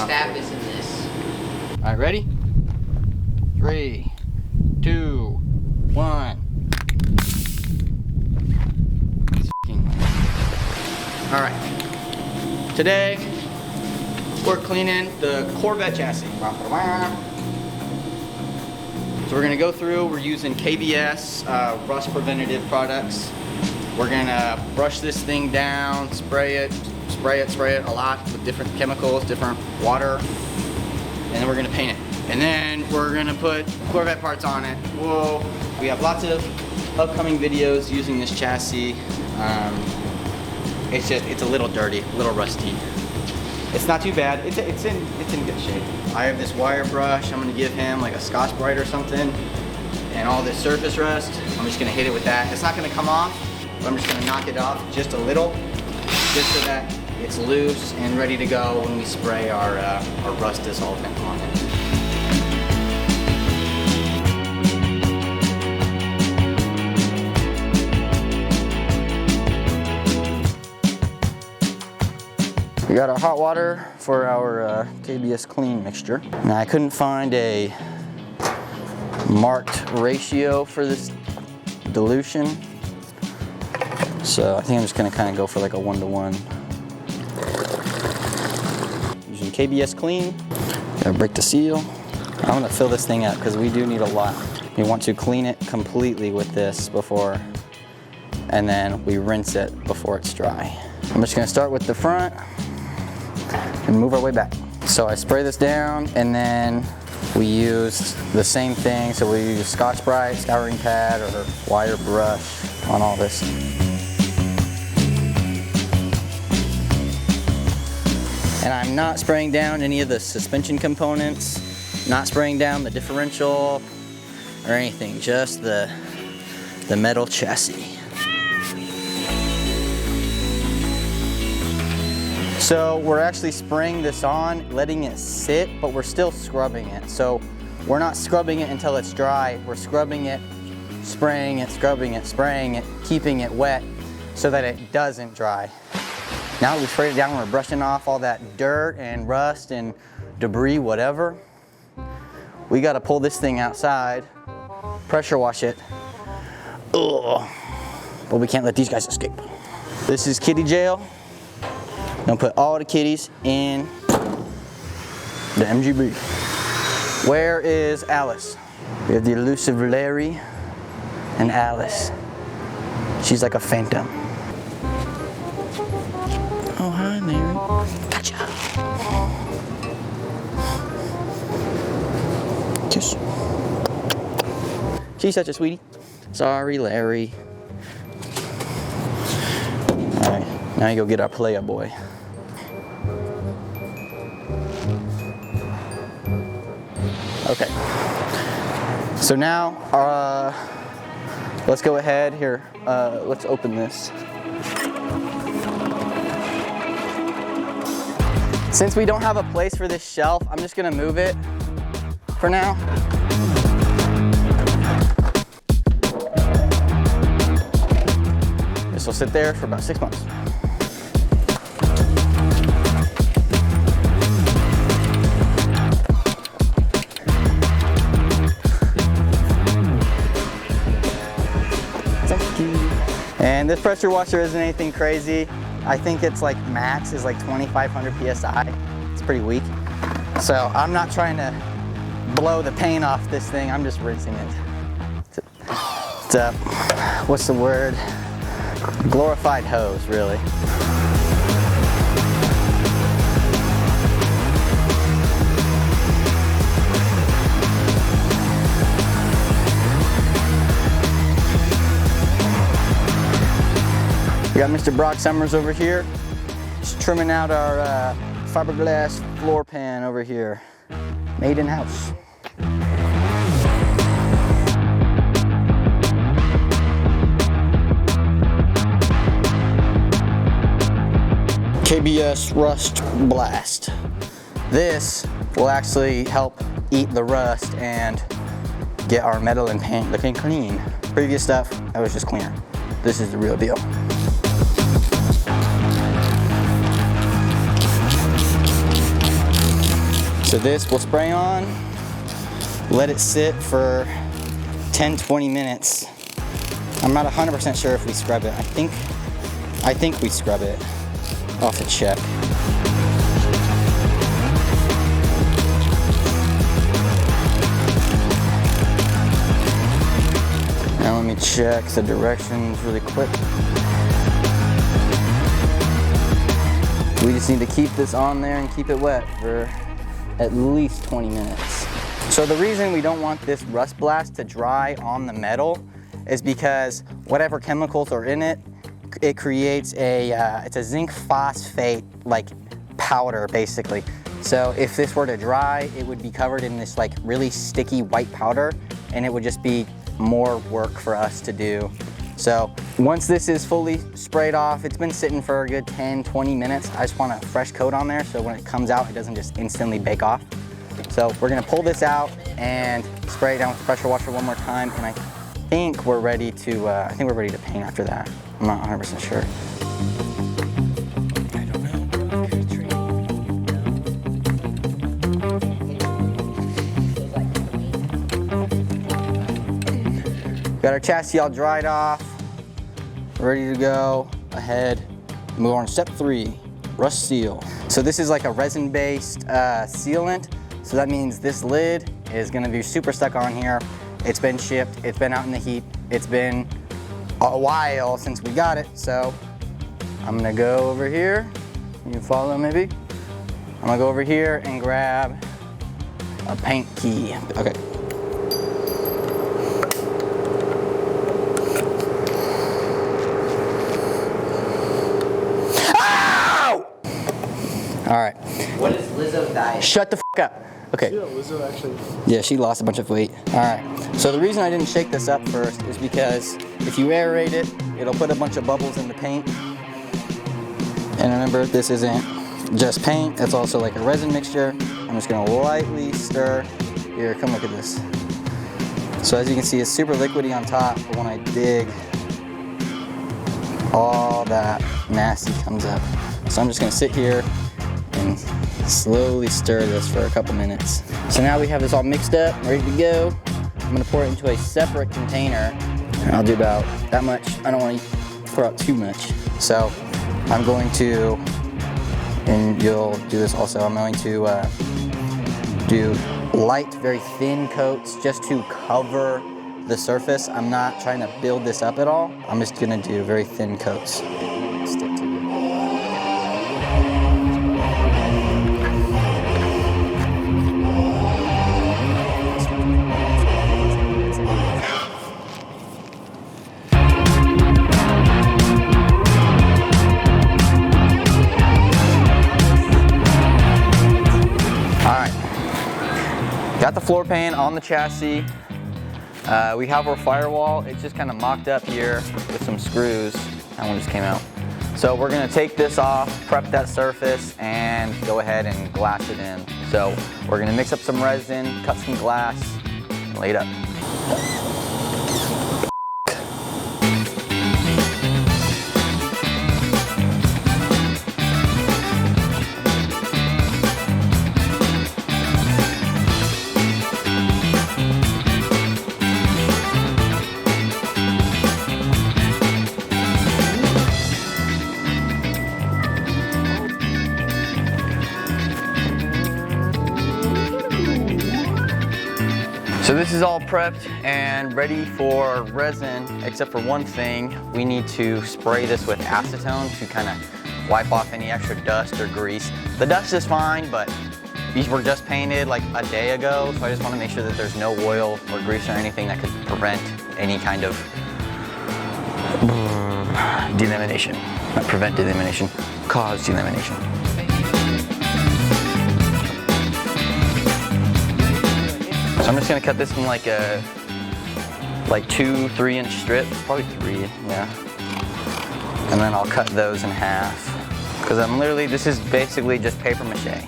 stab is in this. All right, ready? 3, 2, 1. All right. Today we're cleaning the Corvette chassis. So we're gonna go through. We're using KBS Rust preventative products. We're gonna brush this thing down, spray it a lot with different chemicals, different water, and then we're gonna paint it. And then we're gonna put Corvette parts on it. Whoa! We have lots of upcoming videos using this chassis. It's a little dirty, a little rusty. It's not too bad. It's in good shape. I have this wire brush. I'm gonna give him like a Scotch Brite or something, and all this surface rust. I'm just gonna hit it with that. It's not gonna come off, but I'm just gonna knock it off just a little, just so that it's loose and ready to go when we spray our rust dissolvent on it. We got our hot water for our KBS clean mixture. Now I couldn't find a marked ratio for this dilution, so I think I'm just gonna kind of go for like a 1-to-1. Using KBS clean, gotta break the seal. I'm gonna fill this thing up because we do need a lot. We want to clean it completely with this before, and then we rinse it before it's dry. I'm just gonna start with the front and move our way back. So I spray this down, and then we use the same thing. So we use Scotch Brite, scouring pad, or wire brush on all this. And I'm not spraying down any of the suspension components, not spraying down the differential or anything, just the metal chassis. So we're actually spraying this on, letting it sit, but we're still scrubbing it. So we're not scrubbing it until it's dry. We're scrubbing it, spraying it, scrubbing it, spraying it, keeping it wet so that it doesn't dry. Now that we've sprayed it down, we're brushing off all that dirt and rust and debris, whatever. We gotta pull this thing outside, pressure wash it. Ugh. But we can't let these guys escape. This is kitty jail. Gonna put all the kitties in the MGB. Where is Alice? We have the elusive Larry and Alice. She's like a phantom. Oh, hi, Larry. Gotcha. Kiss. She's such a sweetie. Sorry, Larry. All right, now you go get our Playa boy. Okay, so now let's go ahead here. Let's open this. Since we don't have a place for this shelf, I'm just gonna move it for now. This will sit there for about 6 months. And this pressure washer isn't anything crazy. I think it's like max is like 2,500 PSI. It's pretty weak. So I'm not trying to blow the paint off this thing. I'm just rinsing it. It's a, what's the word? Glorified hose, really. We got Mr. Brock Summers over here. Just trimming out our fiberglass floor pan over here. Made in house. KBS Rust Blast. This will actually help eat the rust and get our metal and paint looking clean. Previous stuff, that was just cleaner. This is the real deal. So this we'll spray on, let it sit for 10-20 minutes. I'm not 100% sure if we scrub it. I think we scrub it. I'll have to check. Now let me check the directions really quick. We just need to keep this on there and keep it wet for at least 20 minutes. So the reason we don't want this Rust Blast to dry on the metal is because whatever chemicals are in it, it creates it's a zinc phosphate like powder basically. So if this were to dry, it would be covered in this like really sticky white powder, and it would just be more work for us to do. So once this is fully sprayed off, it's been sitting for a good 10-20 minutes. I just want a fresh coat on there so when it comes out, it doesn't just instantly bake off. So we're gonna pull this out and spray it down with the pressure washer one more time, and I think we're ready to paint after that. I'm not 100% sure. I don't know. Got our chassis all dried off, ready to go ahead. Move on to step 3, rust seal. So this is like a resin-based sealant. So that means this lid is gonna be super stuck on here. It's been shipped, it's been out in the heat, it's been a while since we got it. So I'm gonna go over here, you can follow maybe. I'm gonna go over here and grab a paint key. Okay. All right. What is Lizzo diet? Shut the f up. Okay. Yeah, Lizzo actually. Yeah, she lost a bunch of weight. All right. So the reason I didn't shake this up first is because if you aerate it, it'll put a bunch of bubbles in the paint. And remember, this isn't just paint. It's also like a resin mixture. I'm just gonna lightly stir. Here, come look at this. So as you can see, it's super liquidy on top, but when I dig, all that nasty comes up. So I'm just gonna sit here and slowly stir this for a couple minutes. So now we have this all mixed up, ready to go. I'm gonna pour it into a separate container. I'll do about that much. I don't want to pour out too much. So I'm going to, and you'll do this also, I'm going to do light, very thin coats just to cover the surface. I'm not trying to build this up at all. I'm just gonna do very thin coats. Stick to it. Got the floor pan on the chassis. We have our firewall. It's just kind of mocked up here with some screws. That one just came out. So we're gonna take this off, prep that surface, and go ahead and glass it in. So we're gonna mix up some resin, cut some glass, and lay it up. So this is all prepped and ready for resin, except for one thing. We need to spray this with acetone to kind of wipe off any extra dust or grease. The dust is fine, but these were just painted like a day ago, so I just want to make sure that there's no oil or grease or anything that could prevent any kind of delamination. Not prevent delamination, cause delamination. So I'm just gonna cut this in like 2-3 inch strips, probably 3, yeah. And then I'll cut those in half. Because this is basically just paper mache.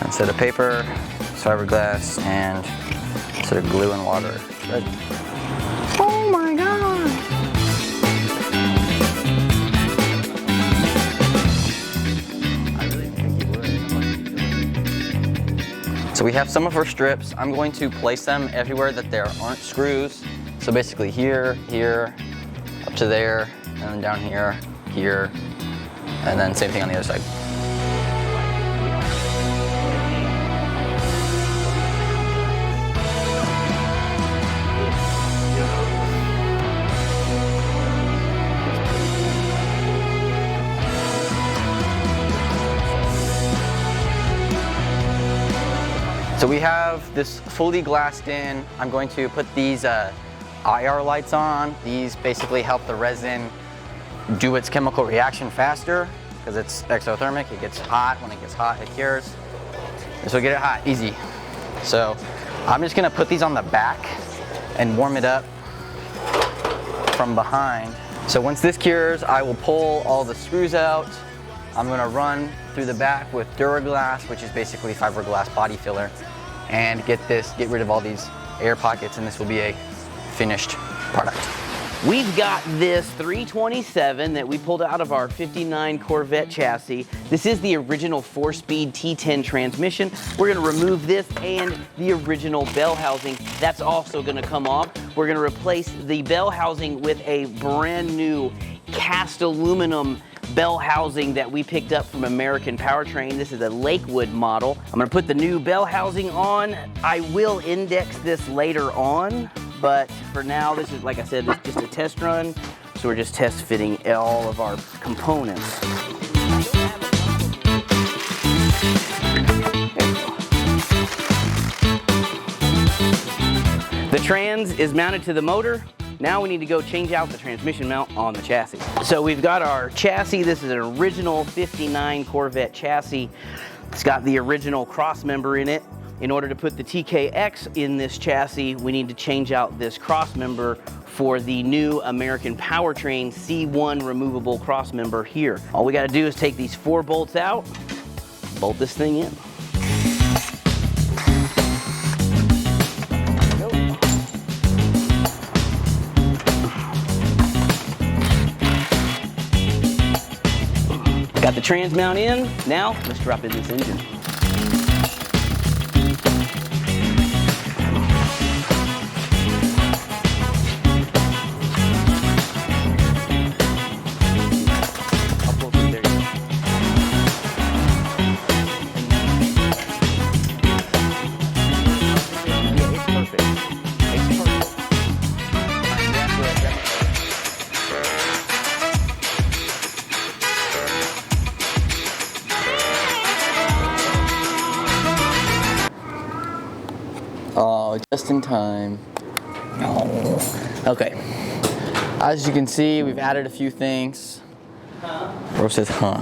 Instead of paper, it's fiberglass, and instead of glue and water. Ready. Oh my God! I really think you would. So we have some of our strips. I'm going to place them everywhere that there aren't screws. So basically here, here, up to there, and then down here, here, and then same thing on the other side. So we have this fully glassed in. I'm going to put these IR lights on. These basically help the resin do its chemical reaction faster because it's exothermic. It gets hot. When it gets hot, it cures. This will get it hot, easy. So I'm just gonna put these on the back and warm it up from behind. So once this cures, I will pull all the screws out. I'm gonna run through the back with Duraglass, which is basically fiberglass body filler, and get rid of all these air pockets, and this will be a finished product. We've got this 327 that we pulled out of our 59 Corvette chassis. This is the original 4-speed T10 transmission. We're gonna remove this and the original bell housing. That's also gonna come off. We're gonna replace the bell housing with a brand new cast aluminum bell housing that we picked up from American Powertrain. This is a Lakewood model. I'm gonna put the new bell housing on. I will index this later on, but for now, this is, like I said, this is just a test run. So we're just test fitting all of our components. The trans is mounted to the motor. Now we need to go change out the transmission mount on the chassis. So we've got our chassis. This is an original 59 Corvette chassis. It's got the original cross member in it. In order to put the TKX in this chassis, we need to change out this cross member for the new American Powertrain C1 removable cross member here. All we gotta do is take these 4 bolts out, bolt this thing in. Got the trans mount in. Now, let's drop in this engine. Oh, just in time. Oh. Okay. As you can see, we've added a few things. Bro says, huh.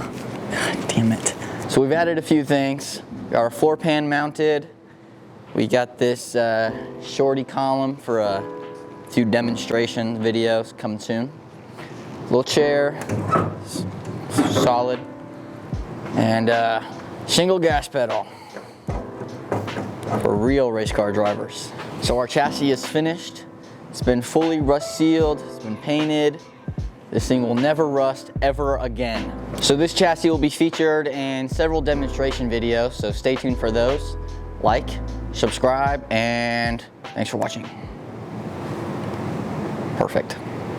God damn it. So we've added a few things. We got our floor pan mounted. We got this shorty column for a few demonstration videos coming soon. Little chair, solid, and shingle gas pedal for real race car drivers. So our chassis is finished. It's been fully rust sealed, it's been painted. This thing will never rust ever again. So this chassis will be featured in several demonstration videos, so stay tuned for those. Like, subscribe, and thanks for watching. Perfect.